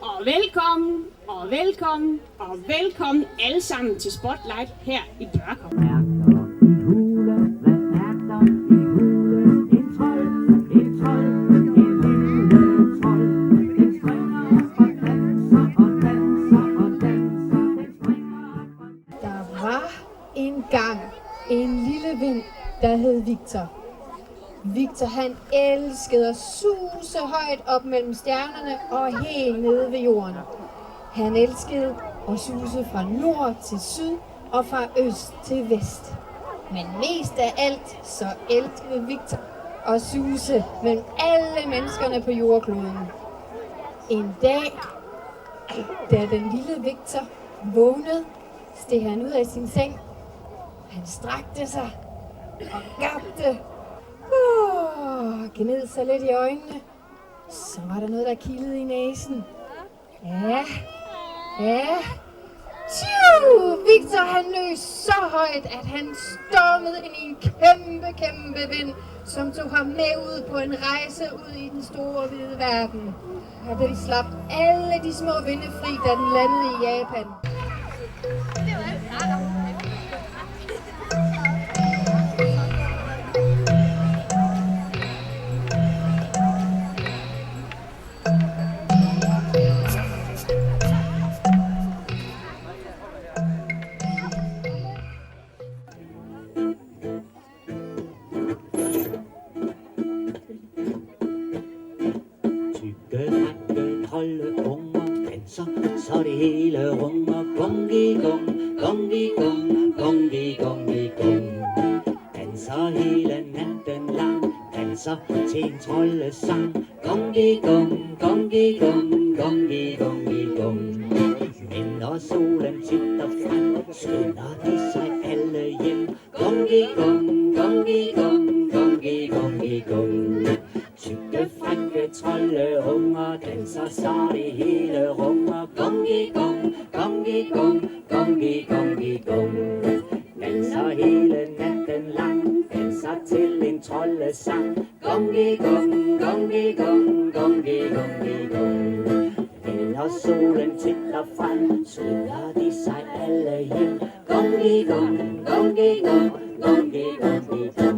og velkommen, og velkommen, og velkommen alle sammen til Spotlight her i Børkop. Der var engang en lille ven, der hed Victor. Victor han elskede at suse højt op mellem stjernerne og helt nede ved jorden. Han elskede at suse fra nord til syd og fra øst til vest. Men mest af alt så elskede Victor at suse mellem alle menneskerne på jordkloden. En dag, da den lille Victor vågnede, steg han ud af sin seng. Han strakte sig og gabte. Gned sig lidt i øjnene. Så var der noget, der kildede i næsen. Ja. Victor han løs så højt, at han stormede ind i en kæmpe vind, som tog ham med ud på en rejse ud i den store hvide verden. Og den slap alle de små vinde fri, da den landede i Japan. Så det hele runger, gongi-gong, gongi-gong, gongi-gongi-gong. Danser hele natten lang, danser til en troldesang. Gongi-gong, gongi-gong, gongi-gongi-gong. Men når solen titter frem, skynder de sig alle hjem. Gongi-gong, gongi-gong, gongi-gongi-gong. Tykke, frække troldeunger danser, så det hele runger. Gongi-gong, gongi-gong, gongi-gongi-gong. Danser hele natten lang, danser til en troldesang. Gongi-gong, gongi-gong, gongi-gongi-gong. Men når solen titter frem, skynder de sig alle hjem. Gongi-gong, gongi-gong, gongi-gongi-gong.